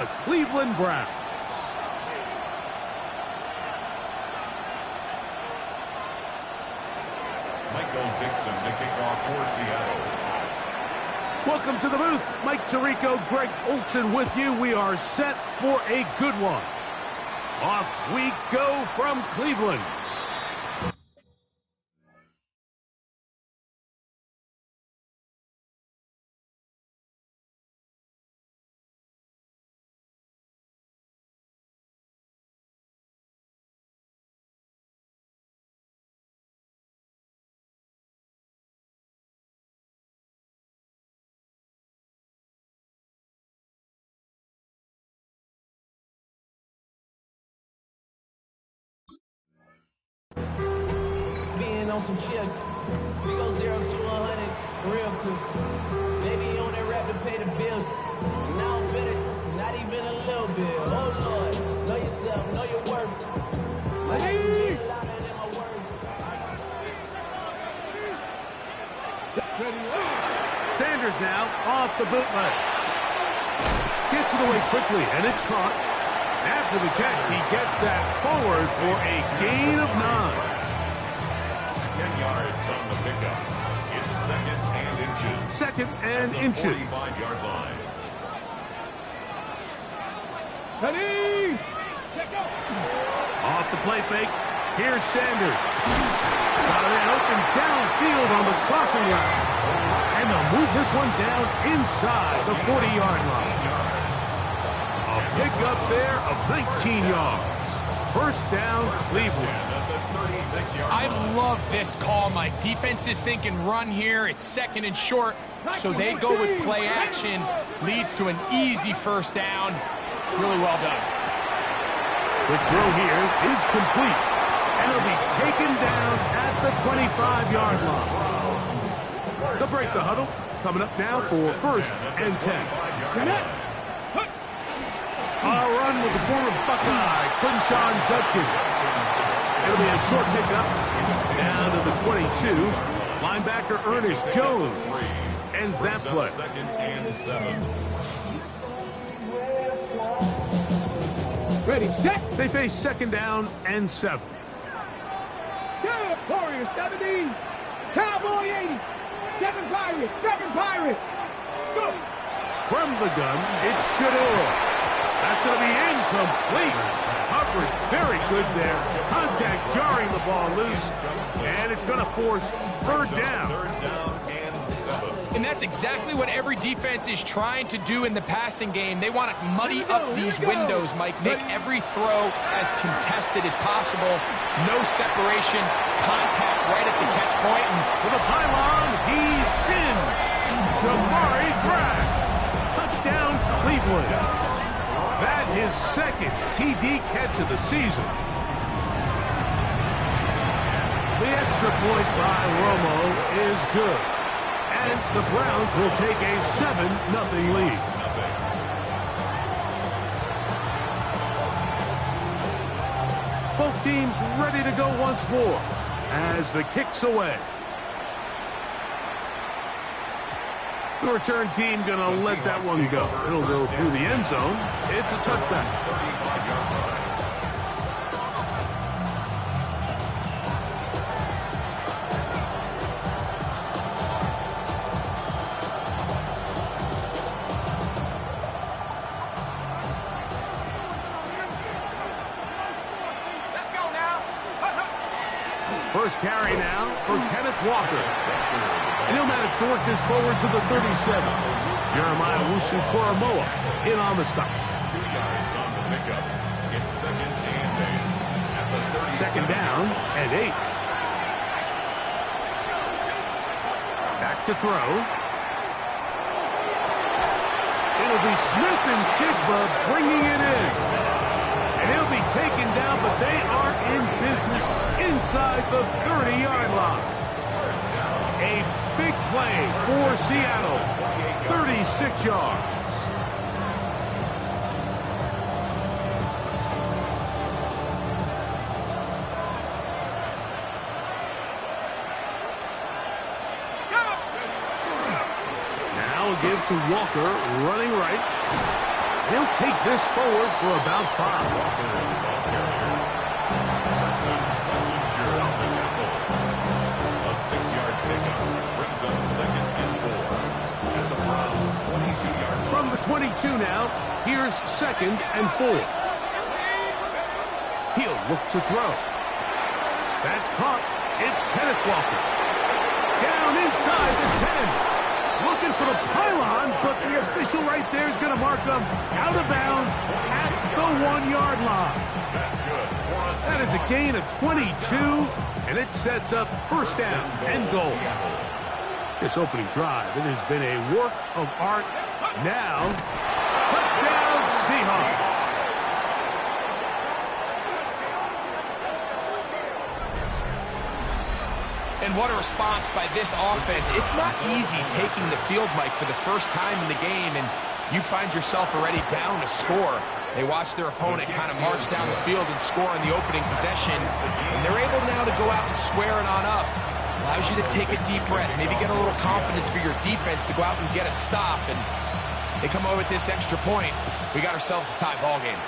The Cleveland Browns. Michael Dixon to kick off for Seattle. Welcome to the booth. Mike Tirico, Greg Olson with you. We are set for a good one. Off we go from Cleveland. On some chill, we go 0 to 100 real quick. Maybe you on that rap to pay the bills. And I don't fit it, not even a little bit. Oh Lord, know yourself, know your worth. My actions get louder than my words. Sanders now off the bootleg. Gets it away quickly, and it's caught. After the catch, he gets that forward for a gain of 9. 10 yards on the pickup. It's second and inches. Second and inches. 45-yard line. Ready? Off the play fake. Here's Sanders. Got it open downfield on the crossing route. And they'll move this one down inside the 40-yard line. A pickup there of 19 yards. First down, Cleveland. I love this call. My defense is thinking run here. It's second and short, so they go with play action. Leads to an easy first down. Really well done. The throw here is complete, and it'll be taken down at the 25-yard line. They'll break the huddle. Coming up now for first and 10. A run with the former Buckeye, Quinshon Judkins. It'll be a short pickup down to the 22. Linebacker Ernest Jones ends that play. Second and 7. Ready, set. They face second down and 7. Warriors 70, Cowboy 80, 7 Pirates. Go. From the gun, it's Shador. That's going to be incomplete. Coverage very good there. Contact jarring the ball loose. And it's going to force third down. Third down and 7. And that's exactly what every defense is trying to do in the passing game. They want to muddy up these windows, Mike. Make every throw as contested as possible. No separation. Contact right at the catch point. And for the pylon, he's pinned. Damari Bragg. Touchdown, Cleveland. That is second TD catch of the season. The extra point by Romo is good. And the Browns will take a 7-0 lead. Both teams ready to go once more as the kick's away. The return team going to let that one go. It'll go through the end zone. It's a touchback. 35-yard line. let's go now. First carry now for Kenneth Walker. And he'll manage to work this forward to the 37. Jeremiah Wusu-Koramoah in on the stop. 2 yards on the pickup. It's second and 8. At the 37. Second down and 8. Back to throw. It'll be Smith and Jigba bringing it in. And he'll be taken down, but they are in business inside the 30-yard line. A big play for Seattle. 36 yards. Now a give to Walker, running right. He'll take this forward for about 5. A 6-yard pickup brings up 2nd and 4. At the Browns' 22-yard line. From the 22 now, here's 2nd and 4. He'll look to throw. That's caught. It's Kenneth Walker. Down inside the 10. Looking for the pylon, but the official right there is going to mark him out of bounds at the 1-yard line. That's good. That is a gain of 22, and it sets up 1st down and goal. This opening drive, it has been a work of art. Now, touchdown Seahawks. And what a response by this offense. It's not easy taking the field, Mike, for the first time in the game, and you find yourself already down to score. They watch their opponent kind of march down the field and score on the opening possession, and they're able now to go out and square it on up. Allows you to take a deep breath, maybe get a little confidence for your defense to go out and get a stop, and they come over with this extra point. We got ourselves a tie ball game.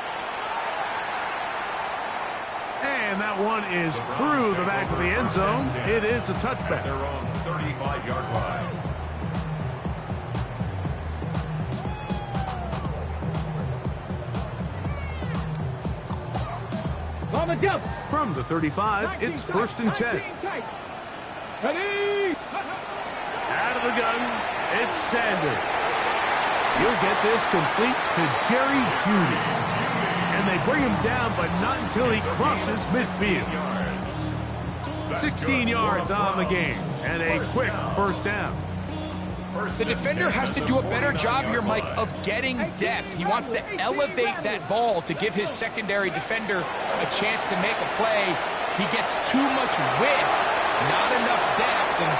And that one is through the back of the end zone. It is a touchback. Their own 35-yard line. On the jump. From the 35, it's 1st and 10. Ready? Out of the gun, it's Sanders. He'll get this complete to Jerry Jeudy. And they bring him down, but not until he crosses midfield. 16 yards on the game, and a quick 1st down. The defender has to do a better job here, Mike, of getting depth. He wants to elevate that ball to give his secondary defender a chance to make a play. He gets too much width, not enough depth, and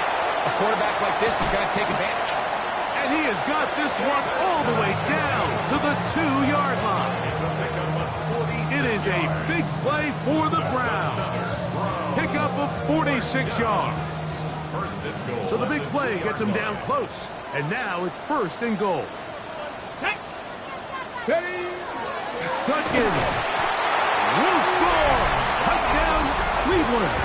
a quarterback like this is going to take advantage. And he has got this one all the way down to the 2-yard line. It is a big play for the Browns. Pickup of 46 yards. So the big play gets him down close. And now it's 1st and goal. Judkins will score. Touchdown, Cleveland.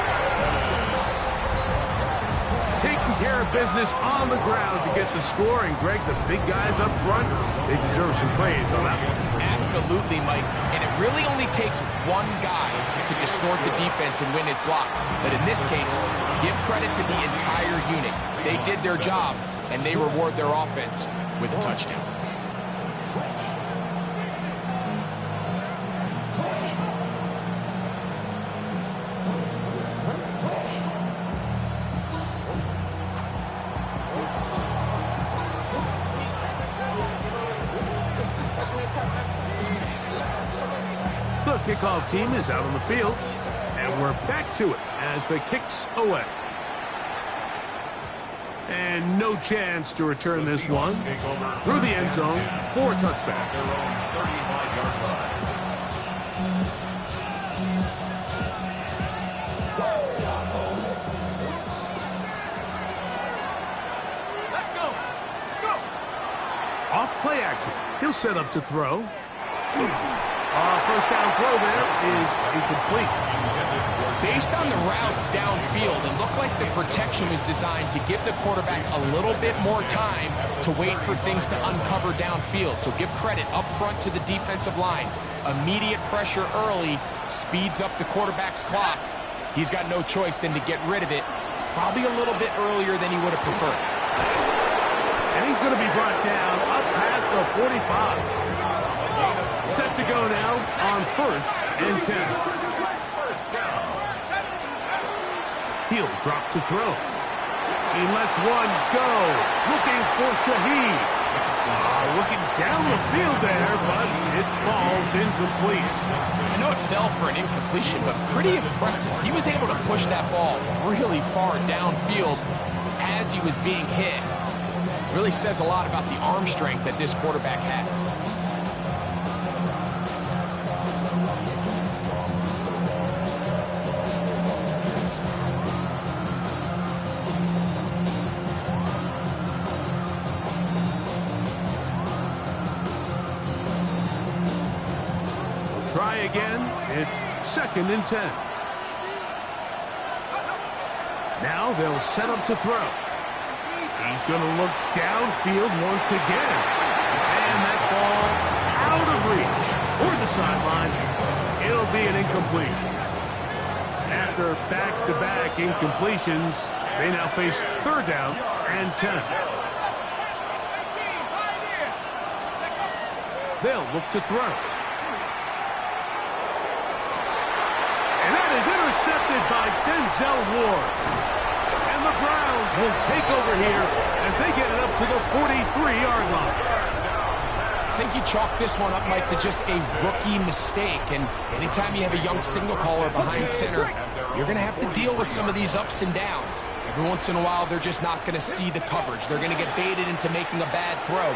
Taking care of business on the ground to get the score. And, Greg, the big guys up front, they deserve some praise on that one. Absolutely, Mike. And it really only takes one guy to distort the defense and win his block. But in this case, give credit to the entire unit. They did their job, and they reward their offense with a touchdown. The kickoff team is out on the field, and we're back to it as the kick's away. And no chance to return this one through the end zone for a touchback. Their own 35-yard line. Let's go. Go. Off play action. He'll set up to throw. First down throw there is incomplete. Based on the routes downfield, it looked like the protection was designed to give the quarterback a little bit more time to wait for things to uncover downfield. So give credit up front to the defensive line. Immediate pressure early speeds up the quarterback's clock. He's got no choice than to get rid of it, probably a little bit earlier than he would have preferred. And he's going to be brought down up past the 45. Set to go now on 1st and 10. He'll drop to throw. He lets one go. Looking for Shaheed. Looking down the field there, but it falls incomplete. I know it fell for an incompletion, but pretty impressive. He was able to push that ball really far downfield as he was being hit. Really says a lot about the arm strength that this quarterback has. try again. It's 2nd and 10. Now they'll set up to throw. He's going to look downfield once again. And that ball out of reach for the sideline. It'll be an incompletion. After back-to-back incompletions, they now face 3rd down and 10. They'll look to throw. And that is intercepted by Denzel Ward. And the Browns will take over here as they get it up to the 43-yard line. I think you chalk this one up, Mike, to just a rookie mistake. And anytime you have a young signal caller behind center, you're going to have to deal with some of these ups and downs. Every once in a while, they're just not going to see the coverage. They're going to get baited into making a bad throw.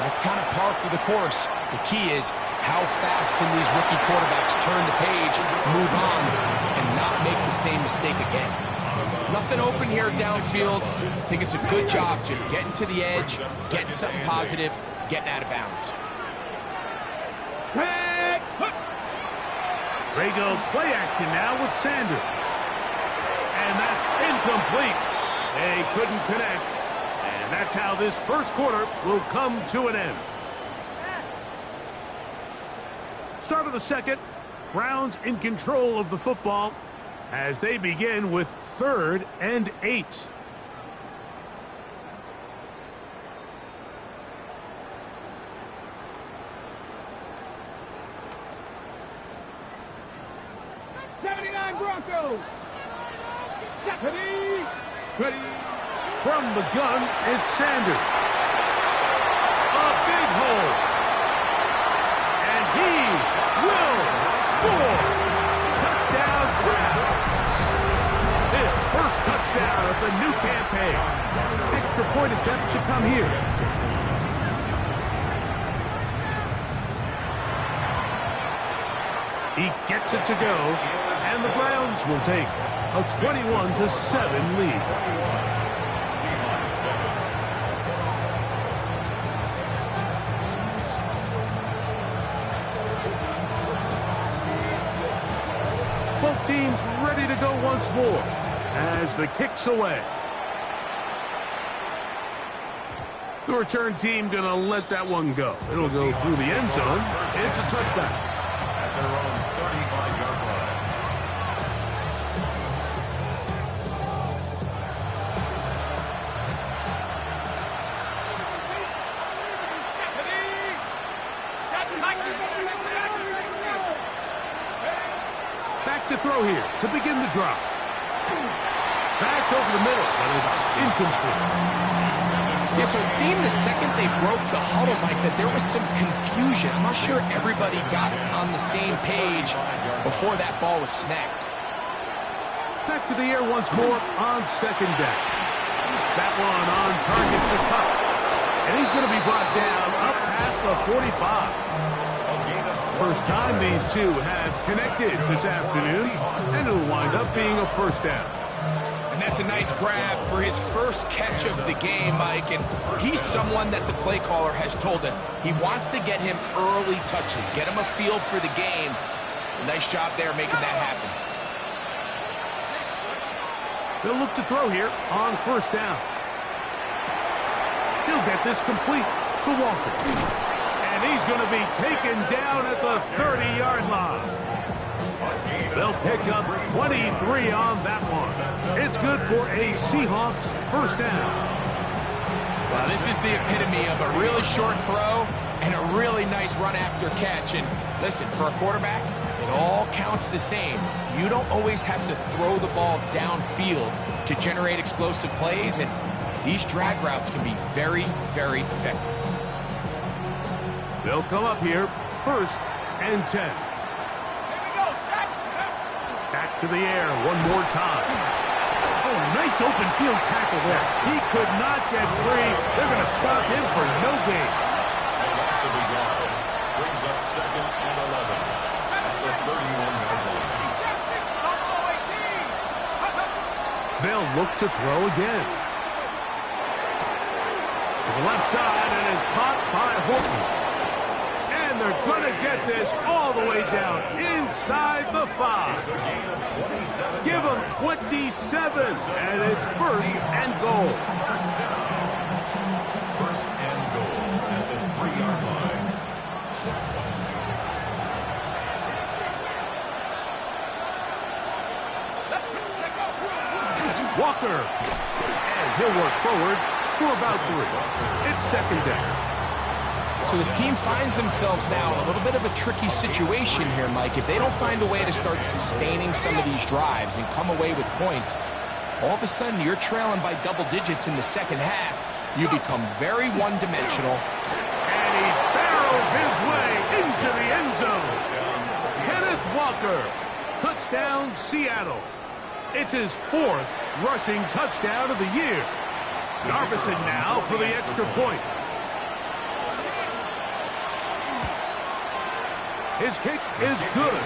That's kind of par for the course. The key is how fast can these rookie quarterbacks turn the page, move on, and not make the same mistake again. Nothing open here downfield. I think it's a good job just getting to the edge, getting something positive, getting out of bounds. They go play action now with Sanders. And that's incomplete. They couldn't connect. And that's how this first quarter will come to an end. Start of the second. Browns in control of the football as they begin with 3rd and 8. Broncos. Ready. From the gun, it's Sanders. A big hole. And he will score. Touchdown, Browns. His first touchdown of the new campaign. Extra point attempt to come here. He gets it to go, and the Browns will take a 21-7 lead. Seahawks 7. Both teams ready to go once more as the kick's away. The return team going to let that one go. It'll go through the end zone. It's a touchdown. At their own 35-yard line. Back to throw here to begin the drive. Back over the middle, but it's incomplete. Yeah, so it seemed the second they broke the huddle, Mike, that there was some confusion. I'm not sure everybody got on the same page before that ball was snapped. Back to the air once more on 2nd down. That one on target to Cup. And he's going to be brought down up past the 45. First time these two have connected this afternoon, and it'll wind up being a first down. And that's a nice grab for his first catch of the game, Mike. And he's someone that the play caller has told us he wants to get him early touches, get him a feel for the game. Nice job there making that happen. They'll look to throw here on 1st down. He'll get this complete to Walker. And he's going to be taken down at the 30-yard line. They'll pick up 23 on that one. It's good for a Seahawks first down. Well, this is the epitome of a really short throw and a really nice run after catch. And listen, for a quarterback, it all counts the same. You don't always have to throw the ball downfield to generate explosive plays, and these drag routes can be very, very effective. They'll come up here, 1st and 10. Back to the air one more time. Oh, nice open field tackle there. He could not get free. They're going to stop him for no gain. And that's a big yard. Brings up 2nd and 11. At the 31-yard line. They'll look to throw again. To the left side, and is caught by Horton. And And they're going to get this all the way down inside the 5. It's a gain of 27. Give them 27, and it's first and goal. First down. First and goal at the 3-yard line. Walker. And he'll work forward for about 3. It's second down. So this team finds themselves now in a little bit of a tricky situation here, Mike. If they don't find a way to start sustaining some of these drives and come away with points, all of a sudden you're trailing by double digits in the second half. You become very one-dimensional. And he barrels his way into the end zone. Kenneth Walker. Touchdown, Seattle. It's his 4th rushing touchdown of the year. Narvison now for the extra point. His kick is good.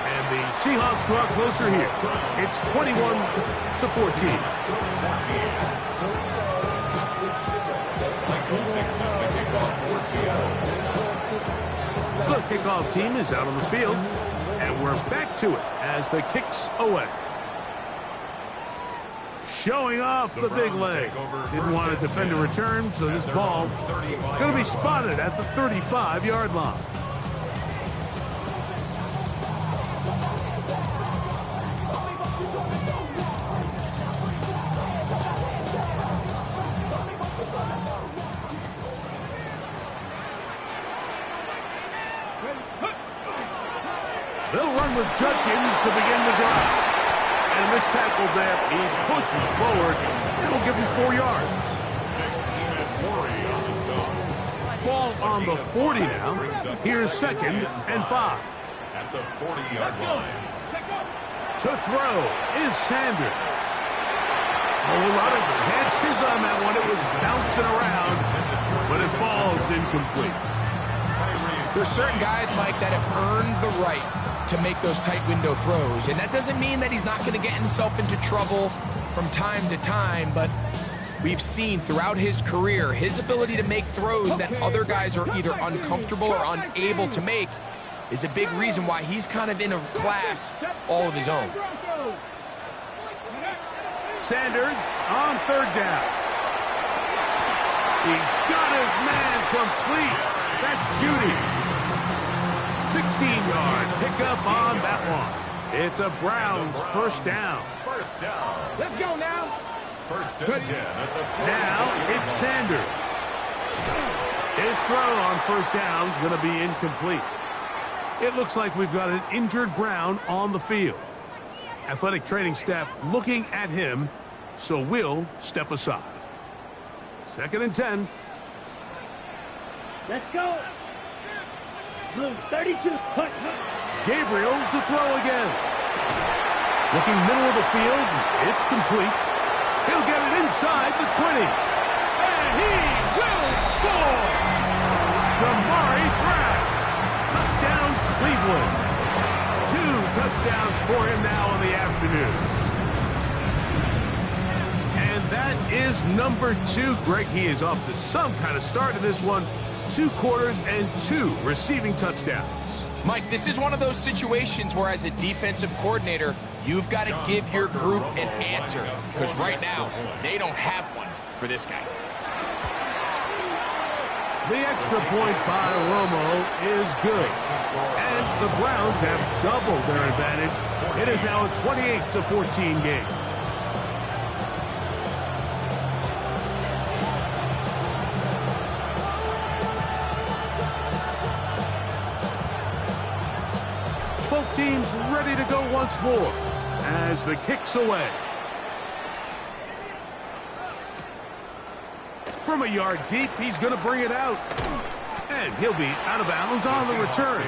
And the Seahawks draw closer here. It's 21-14. The kickoff team is out on the field. And we're back to it as the kick's away. Showing off the big leg. Didn't want to defend a return, so this ball going to be spotted at the 35-yard line. They'll run with Judkins to begin the drive. And this tackle there, he pushes forward. It'll give him 4 yards. Ball on the 40 now. Here's second and 5. At the 40-yard line. To throw is Sanders. A lot of chances on that one. It was bouncing around, but it falls incomplete. There's certain guys, Mike, that have earned the right to make those tight window throws. And that doesn't mean that he's not going to get himself into trouble from time to time, but we've seen throughout his career his ability to make throws that other guys are either uncomfortable or unable to make is a big reason why he's kind of in a class all of his own. Sanders on 3rd down. He's got his man complete. That's Judy. 16-yard pickup on that one. It's a Browns first down. First down. Let's go now. First and 10 at the 40. Now it's Sanders. His throw on first down is going to be incomplete. It looks like we've got an injured Brown on the field. Athletic training staff looking at him, so we'll step aside. Second and 10. Let's go. Blue 32. Gabriel to throw again. Looking middle of the field. It's complete. He'll get it inside the 20. And he will score. Damari Thrash. Touchdown, Cleveland. 2 touchdowns for him now in the afternoon. And that is number 2. Greg, he is off to some kind of start in this one. 2 quarters and 2 receiving touchdowns. Mike, this is one of those situations where as a defensive coordinator, you've got to give your group an answer. Because right now, they don't have one for this guy. The extra point by Romo is good. And the Browns have doubled their advantage. It is now a 28-14 game. Both teams ready to go once more as the kick's away. From a yard deep, he's going to bring it out. And he'll be out of bounds on the return.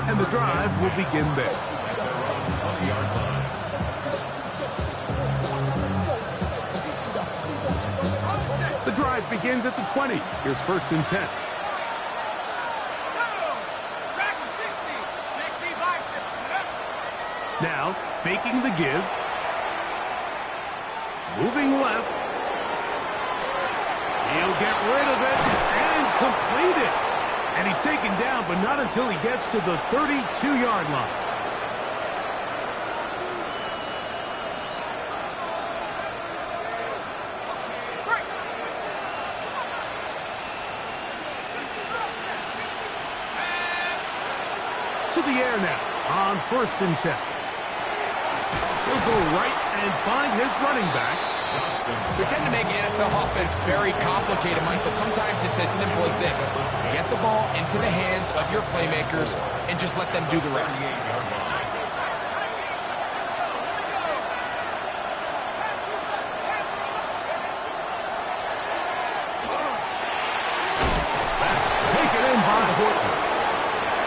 And the drive will begin there. The drive begins at the 20. Here's first and 10. Now, faking the give. Moving left. He'll get rid of it and complete it. And he's taken down, but not until he gets to the 32-yard line. To the air now on 1st and 10. He'll go right and find his running back. We tend to make NFL offense very complicated, Mike, but sometimes it's as simple as this. Get the ball into the hands of your playmakers and just let them do the rest. Taken in by Horton.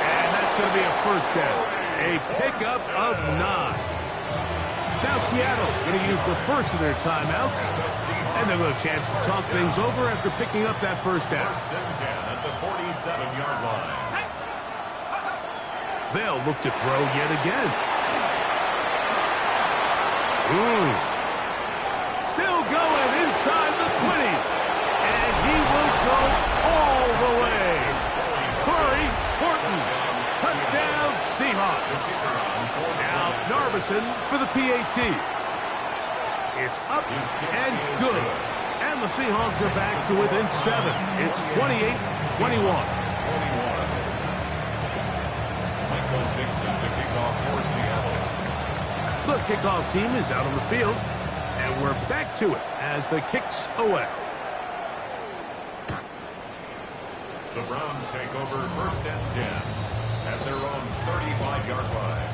And that's going to be a first down. A pickup of 9. Now Seattle's going to use the first of their timeouts, and they'll have a chance to talk things over after picking up that first down. 1st and 10 at the 47-yard line. They'll look to throw yet again. Still going inside the 20, and he will go all the way. Curry, Horton, touchdown Seahawks. Now Narvison for the PAT. It's up and good. And the Seahawks are back to within 7. It's 28-21. Michael Dixon to kick off for Seattle. The kickoff team is out on the field. And we're back to it as the kick's away. The Browns take over 1st and 10 at their own 35-yard line.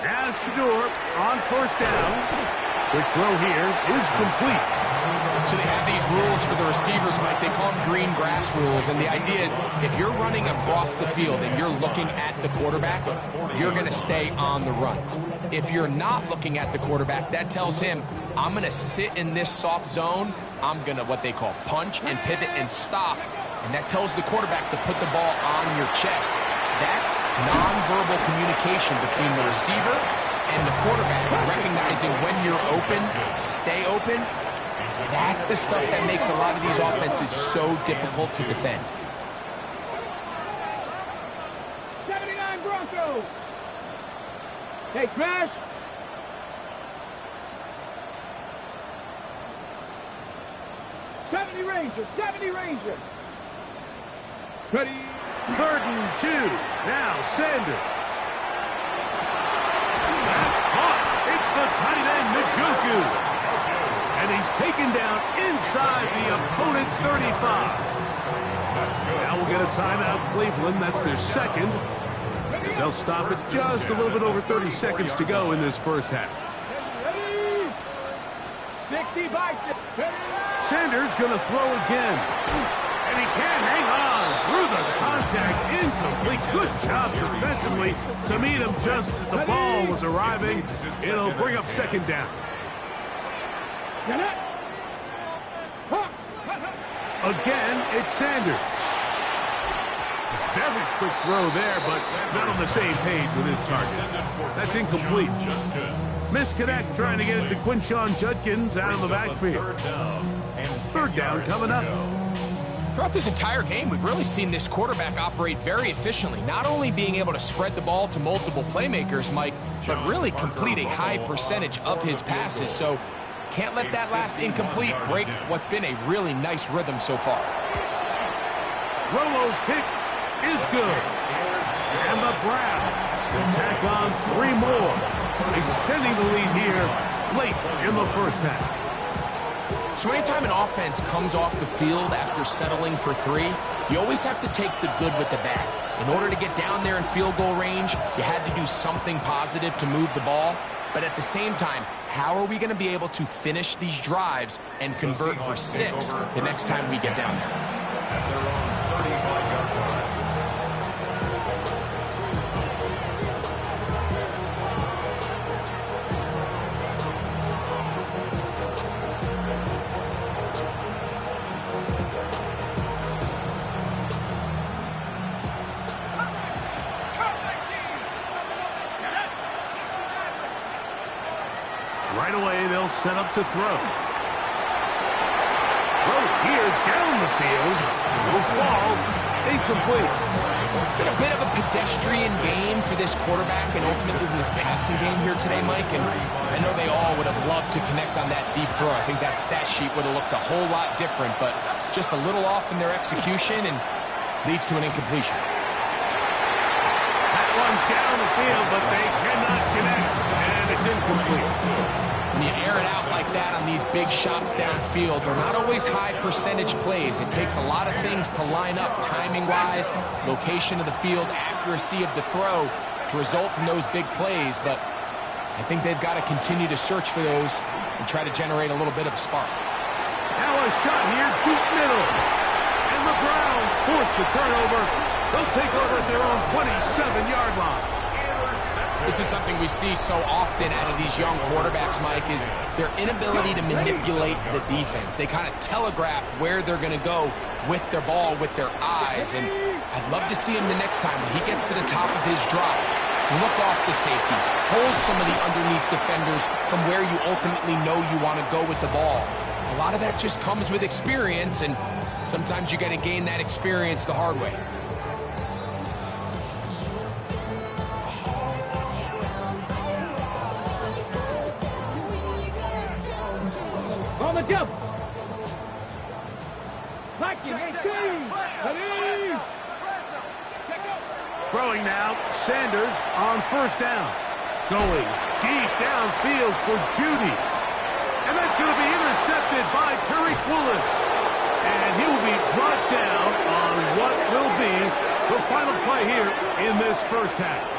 Now Shador on 1st down. The throw here is complete. So they have these rules for the receivers, Mike. They call them green grass rules. And the idea is if you're running across the field and you're looking at the quarterback, you're going to stay on the run. If you're not looking at the quarterback, that tells him, I'm going to sit in this soft zone. I'm going to what they call punch and pivot and stop. And that tells the quarterback to put the ball on your chest. That nonverbal communication between the receiver and the quarterback, recognizing when you're open, stay open, that's the stuff that makes a lot of these offenses so difficult to defend. 79 Broncos. Hey, Smash. Rangers. 70 Rangers. Ready. 3rd and 2. Now Sanders. That's caught. It's the tight end, Njoku. And he's taken down inside the opponent's 35. Now we'll get a timeout, Cleveland. That's their second. As they'll stop it just a little bit over 30 seconds to go in this first half. Ready. 60 by 6. Sanders going to throw again. And he can't hang on through the contact. Incomplete. Good job defensively to meet him just as the ball was arriving. It'll bring up 2nd down. Again, it's Sanders. Very quick throw there, but not on the same page with his target. That's incomplete. Misconnect trying to get it to Quinshawn Judkins out of the backfield. 3rd down coming up. Throughout this entire game, we've really seen this quarterback operate very efficiently, not only being able to spread the ball to multiple playmakers, Mike, but really complete a high percentage of his passes. So can't let that last incomplete break what's been a really nice rhythm so far. Rolo's kick is good. And the Browns will tack on 3 more, extending the lead here late in the first half. So anytime an offense comes off the field after settling for 3, you always have to take the good with the bad. In order to get down there in field goal range, you had to do something positive to move the ball. But at the same time, how are we going to be able to finish these drives and convert for 6 the next time we get down there? At their own 35-yard line. Right away, they'll set up to throw. Throw here down the field. Will fall. Incomplete. It's been a bit of a pedestrian game for this quarterback and ultimately this passing game here today, Mike. And I know they all would have loved to connect on that deep throw. I think that stat sheet would have looked a whole lot different, but just a little off in their execution and leads to an incompletion. That one down the field, but they cannot connect, and it's incomplete. When you air it out like that on these big shots downfield, they're not always high percentage plays. It takes a lot of things to line up timing-wise, location of the field, accuracy of the throw to result in those big plays. But I think they've got to continue to search for those and try to generate a little bit of a spark. Now a shot here, deep middle. And the Browns force the turnover. They'll take over at their own 27-yard line. This is something we see so often out of these young quarterbacks, Mike, is their inability to manipulate the defense. They kind of telegraph where they're going to go with their ball, with their eyes. And I'd love to see him the next time when he gets to the top of his drop. Look off the safety. Hold some of the underneath defenders from where you ultimately know you want to go with the ball. A lot of that just comes with experience, and sometimes you got to gain that experience the hard way. On the jump. Throwing now, Sanders on first down. Going deep downfield for Judy. And that's going to be intercepted by Tariq Woolen. And he will be brought down on what will be the final play here in this first half.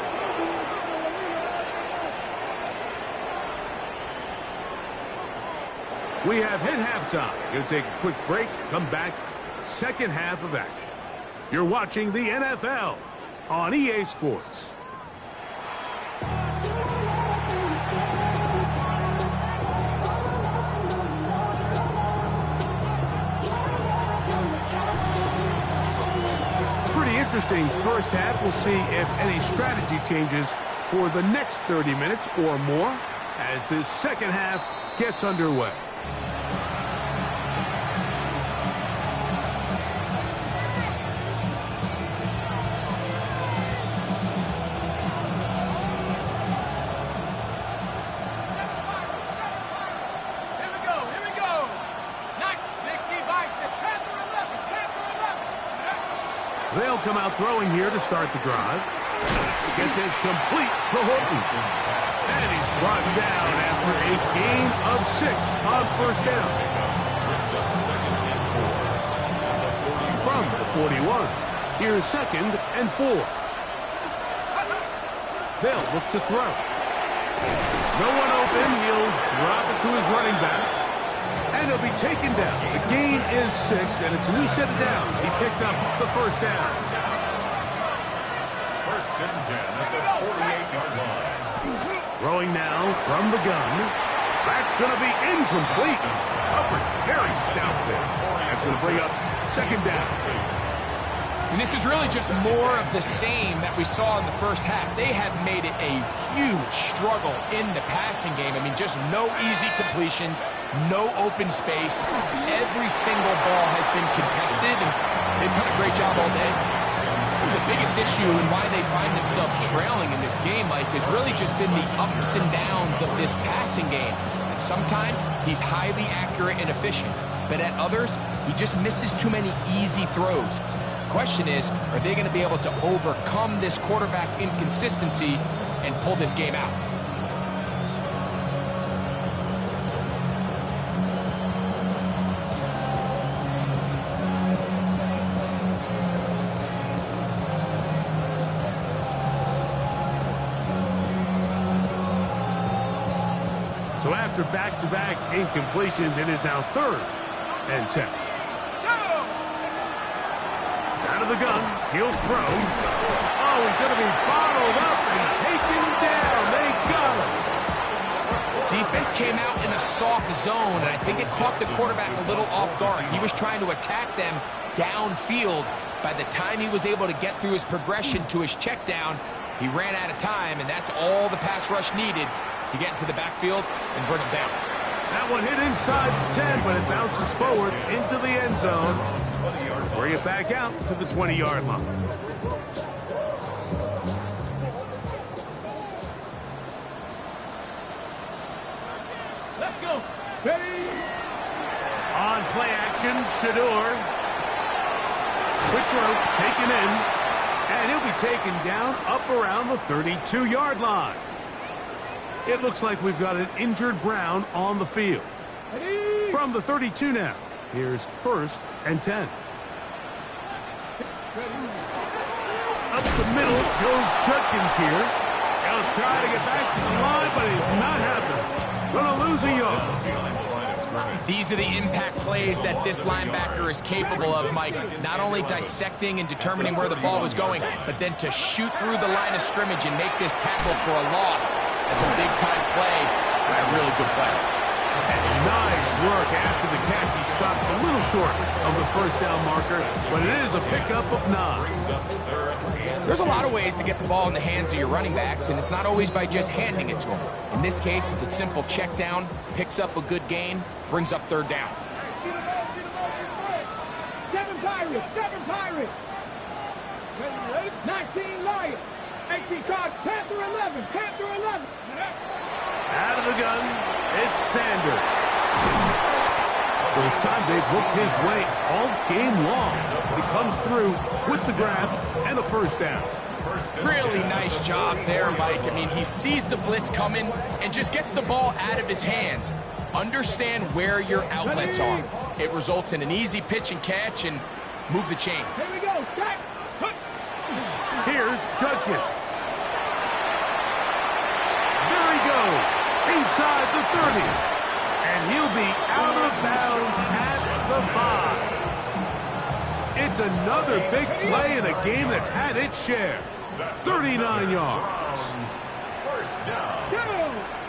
We have hit halftime. Going to take a quick break, come back, second half of action. You're watching the NFL on EA Sports. Pretty interesting first half. We'll see if any strategy changes for the next 30 minutes or more as this second half gets underway. They'll come out throwing here to start the drive. Get this complete to Horton. And he's brought down after a gain of 6 on first down. From the 41, here's 2nd and 4. They'll look to throw. No one open. He'll drop it to his running back. And he'll be taken down. The gain is 6, and it's a new set of downs. He picked up the first down. First and 10 at the 48-yard line. Throwing now from the gun. That's going to be incomplete. Upper very stout there. That's going to bring up second down. And this is really just more of the same that we saw in the first half. They have made it a huge struggle in the passing game. I mean, just no easy completions, no open space. Every single ball has been contested, and they've done a great job all day. The biggest issue and why they find themselves trailing in this game, Mike, has really just been the ups and downs of this passing game. And sometimes he's highly accurate and efficient, but at others, he just misses too many easy throws. Question is, are they going to be able to overcome this quarterback inconsistency and pull this game out? So after back-to-back incompletions, it is now 3rd and 10. Out of the gun, he'll throw. Oh, he's going to be bottled up and taken down. They got him. Defense came out in a soft zone, and I think it caught the quarterback a little off guard. He was trying to attack them downfield. By the time he was able to get through his progression to his check down, he ran out of time, and that's all the pass rush needed to get into the backfield and bring them down. That one hit inside the 10, but it bounces forward into the end zone. Bring it back out to the 20-yard line. Let's go. Ready. On play action, Shador. Quick throw, taken in. And he'll be taken down up around the 32-yard line. It looks like we've got an injured Brown on the field. Ready. From the 32 now, here's 1st and 10. Up the middle goes Judkins here. He'll try to get back to the line, but it's not happening. Gonna lose a yard. These are the impact plays that this linebacker is capable of, Mike. Not only dissecting and determining where the ball was going, but then to shoot through the line of scrimmage and make this tackle for a loss. That's a big-time play and a really good play. And nice work after the catch. He stopped a little short of the first down marker, but it is a pickup of 9. There's a lot of ways to get the ball in the hands of your running backs, and it's not always by just handing it to them. In this case, it's a simple check down, picks up a good gain, brings up 3rd down. 7 Pirates. 7 Pirates. 19 Lions. 18 cards. Panther 11. Panther 11. Out of the gun, it's Sanders. First time they've looked his way all game long. He comes through with the grab and a 1st down. Really nice job there, Mike. I mean, he sees the blitz coming and just gets the ball out of his hands. Understand where your outlets are. It results in an easy pitch and catch and move the chains. Here we go. Back. Here's Judkins. There he goes. Inside the 30. And he'll be out of bounds at the 5. It's another big play in a game that's had its share. 39 yards. First down. Go.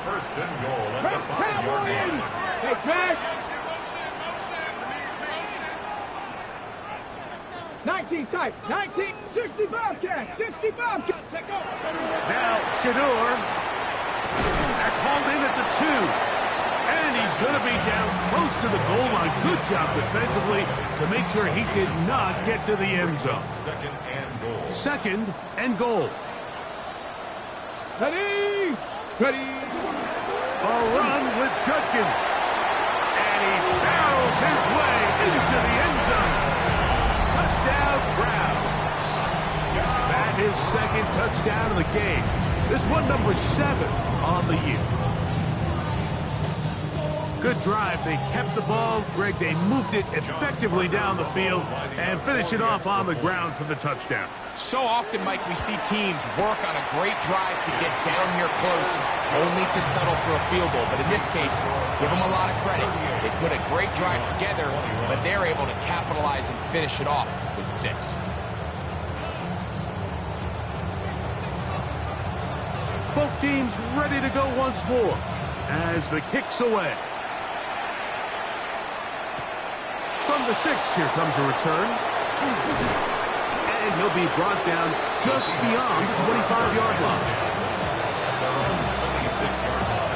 First and goal at the 5-yard line. Hey, track. 19 tight. 19. 65 catch. 65 catch. Take off. Now Shador. That's hauled in at the 2. And he's going to be down close to the goal line. Good job defensively to make sure he did not get to the end zone. 2nd and goal. 2nd and goal. Ready. Ready. A run with Judkins. And he barrels his way into the end zone. Touchdown, Browns. That is 2nd touchdown of the game. This one number 7 on the year. Good drive. They kept the ball. Greg, they moved it effectively down the field and finish it off on the ground for the touchdown. So often, Mike, we see teams work on a great drive to get down here close, only to settle for a field goal. But in this case, give them a lot of credit. They put a great drive together, but they're able to capitalize and finish it off with 6. Both teams ready to go once more as the kick's away. From the 6, here comes a return. And he'll be brought down just beyond the 25-yard line. 26-yard line.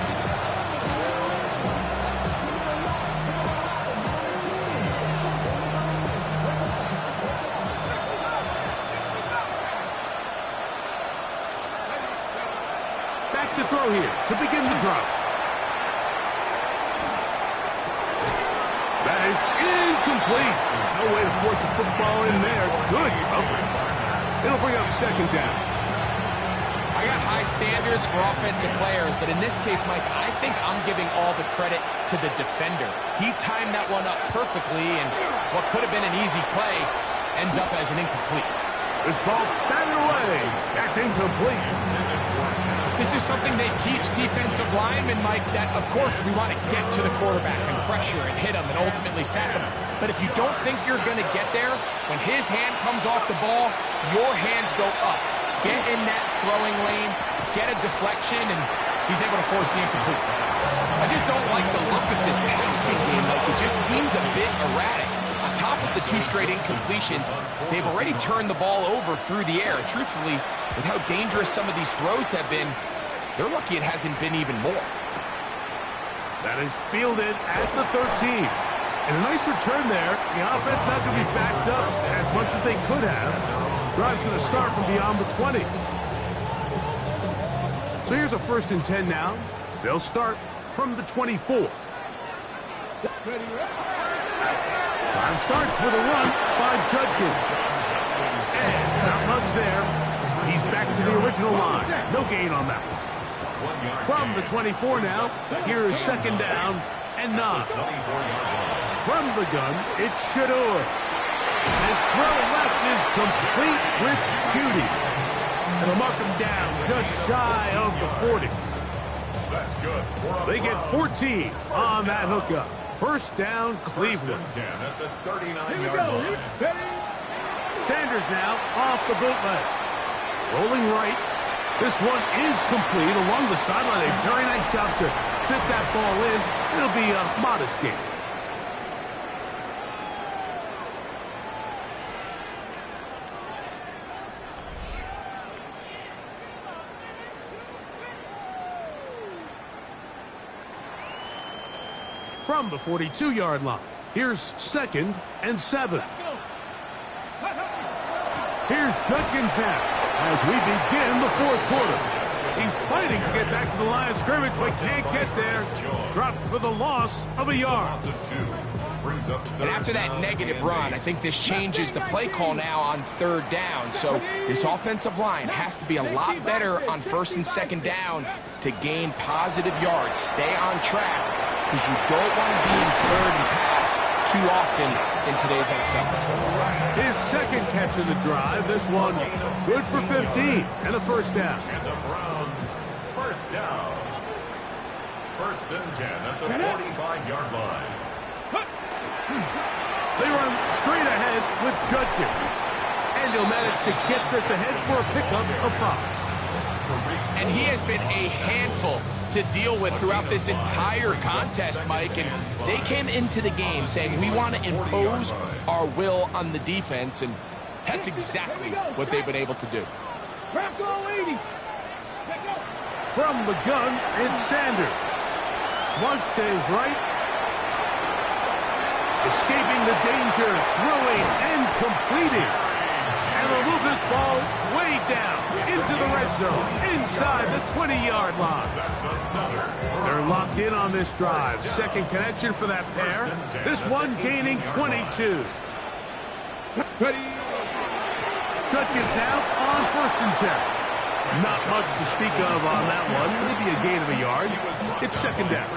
Back to throw here to begin the drive. That is incomplete. No way to force the football in there. Good coverage. It'll bring up 2nd down. I got high standards for offensive players, but in this case, Mike, I think I'm giving all the credit to the defender. He timed that one up perfectly, and what could have been an easy play ends up as an incomplete. This ball batted away. That's incomplete. This is something they teach defensive linemen, Mike, that, of course, we want to get to the quarterback and pressure and hit him and ultimately sack him. But if you don't think you're going to get there, when his hand comes off the ball, your hands go up. Get in that throwing lane, get a deflection, and he's able to force the incomplete. I just don't like the look of this passing game. Like, it just seems a bit erratic. On top of the 2 straight incompletions, they've already turned the ball over through the air. Truthfully, with how dangerous some of these throws have been, they're lucky it hasn't been even more. That is fielded at the 13. And a nice return there. The offense not going to be backed up as much as they could have. Drive's going to start from beyond the 20. So here's a 1st and 10 now. They'll start from the 24. Time starts with a run by Judkins. And not much there. He's back to the original line. No gain on that one. From the 24 now, here is 2nd down and 9. From the gun, it's Shador. His throw left is complete with Judy. And they'll mark him down just shy of the 40s. That's good. They get 14 on that hookup. 1st down, Cleveland. 10 at the 39-yard Here we go. line. Ready? Sanders now off the bootleg. Rolling right. This one is complete along the sideline. A very nice job to fit that ball in. It'll be a modest gain. From the 42-yard line, here's 2nd and 7. Here's Judkins now as we begin the 4th quarter. He's fighting to get back to the line of scrimmage, but can't get there. Dropped for the loss of a yard. And after that negative run, I think this changes the play call now on 3rd down. So this offensive line has to be a lot better on 1st and 2nd down to gain positive yards. Stay on track, because you don't want to be in 3rd and pass too often in today's NFL. His 2nd catch of the drive. This one good for 15 and a 1st down. And the Browns, 1st down. 1st and 10 at the 45-yard line. They run straight ahead with Judkins. And he'll manage to get this ahead for a pickup of 5. And he has been a handful to deal with throughout this entire contest, Mike. And they came into the game saying, we want to impose our will on the defense. And that's exactly what they've been able to do. Crack all 80. From the gun, it's Sanders. Flush to his right. Escaping the danger, throwing and completing. And will move this ball way down into the red zone, inside the 20-yard line. They're locked in on this drive. 2nd connection for that pair. This one gaining 22. Judkins now on 1st and 10. Not much to speak of on that one. Maybe a gain of a yard. It's 2nd down.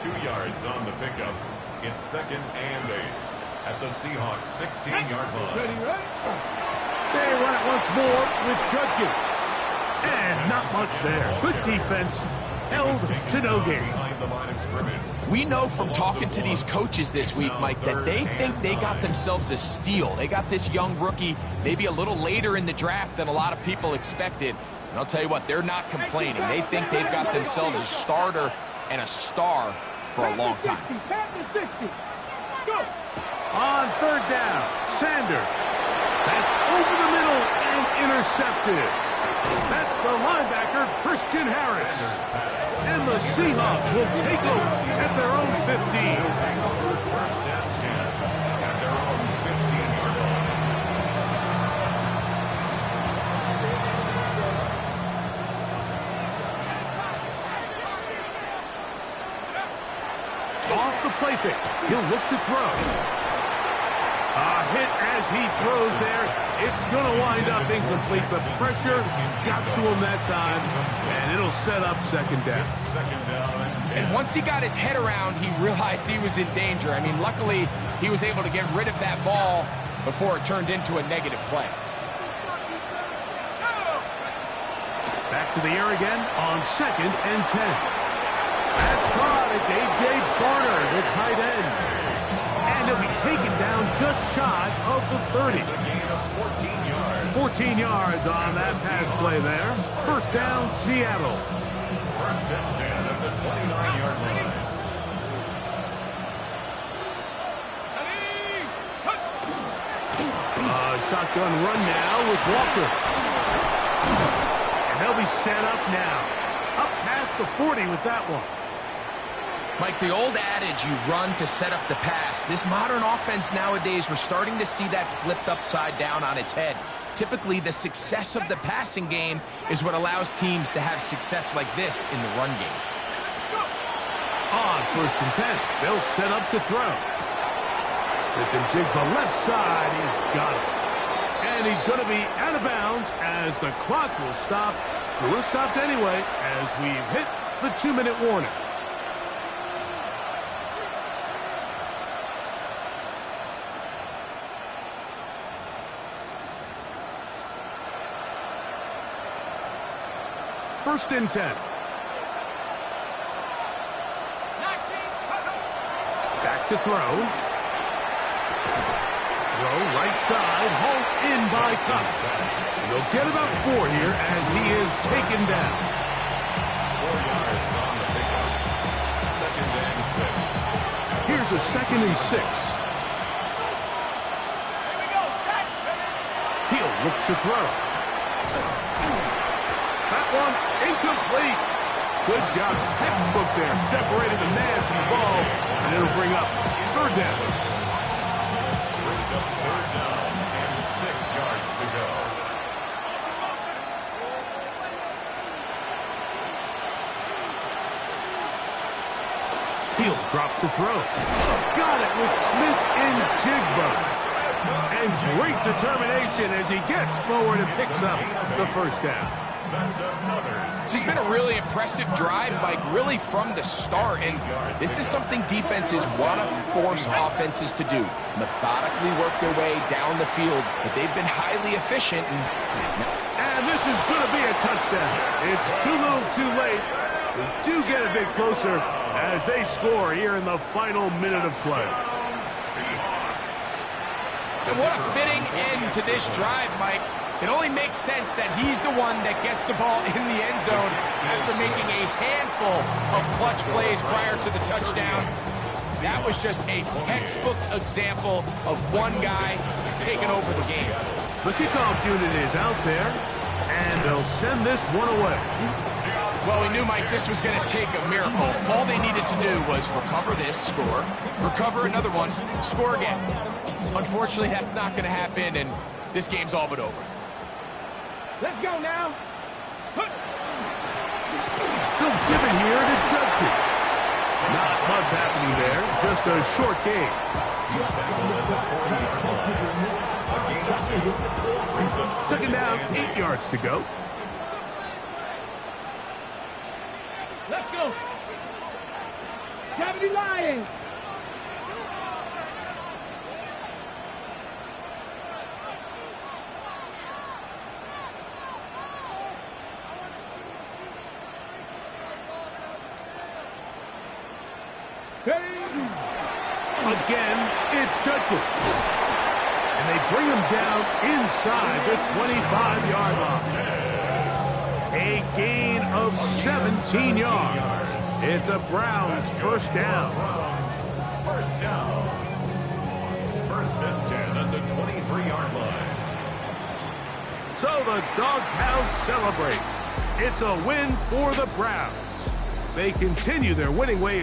2 yards on the pickup. It's 2nd and 8 at the Seahawks 16-yard line. They run it once more with Judkins. And not much there. Good defense. Held to no gain. Behind the line of scrimmage. We know from talking to these coaches this week, Mike, that they think they got themselves a steal. They got this young rookie maybe a little later in the draft than a lot of people expected. And I'll tell you what, they're not complaining. They think they've got themselves a starter and a star for a long time. On 3rd down, Sanders. That's over the middle and intercepted. That's the linebacker, Christian Harris. And the Seahawks will take over at their own 15. 1st and 10 at their own 15-yard line. Off the play fake. He'll look to throw. A hit as he throws there. It's going to wind up incomplete, but pressure got to him that time, and it'll set up 2nd down. 2nd down and 10. And once he got his head around, he realized he was in danger. I mean, luckily, he was able to get rid of that ball before it turned into a negative play. Back to the air again on 2nd and 10. That's caught. It's A.J. Barner, the tight end. And he'll be taken down just shy of the 30. It's a gain of 14 yards. 14 yards on that pass play there. 1st down, Seattle. 1st and 10 at the 29-yard line. Shotgun run now with Walker. And they'll be set up now. Up past the 40 with that one. Mike, the old adage, you run to set up the pass. This modern offense nowadays, we're starting to see that flipped upside down on its head. Typically, the success of the passing game is what allows teams to have success like this in the run game. On 1st and 10, they'll set up to throw. Smith-Njigba left side, he's got it. And he's going to be out of bounds as the clock will stop. It will stop anyway as we've hit the 2-minute warning. First and 10. Back to throw. Throw right side. Hauled in by Cup. He'll get about 4 here as he is taken down. 4 yards on the pickup. 2nd and 6. Here's a 2nd and 6. He'll look to throw. That one incomplete. Good job. Textbook there. Separated the man from the ball. And it'll bring up 3rd down. Brings up 3rd down and 6 yards to go. He'll drop to throw. Got it with Smith-Njigba. And great determination as he gets forward and picks up the 1st down. It's just been a really impressive drive, Mike, really from the start. And this is something defenses want to force offenses to do. Methodically work their way down the field. But they've been highly efficient. And this is going to be a touchdown. It's too little too late. We do get a bit closer as they score here in the final minute of play. And what a fitting end to this drive, Mike. It only makes sense that he's the one that gets the ball in the end zone after making a handful of clutch plays prior to the touchdown. That was just a textbook example of one guy taking over the game. The kickoff unit is out there, and they'll send this one away. Well, we knew, Mike, this was going to take a miracle. All they needed to do was recover this, score, recover another one, score again. Unfortunately, that's not going to happen, and this game's all but over. Let's go now. They'll give it here to Judkins. Not much happening there, just a short game. He's tackled at the 40-yard line. A gain of 2. 2nd down, 8 yards to go. Let's go. Cavity Lions. Again, it's Judkins. And they bring him down inside the 25-yard line. A gain of 17 yards. It's a Browns 1st down. 1st down. 1st and 10 at the 23-yard line. So the Dog Pound celebrates. It's a win for the Browns. They continue their winning ways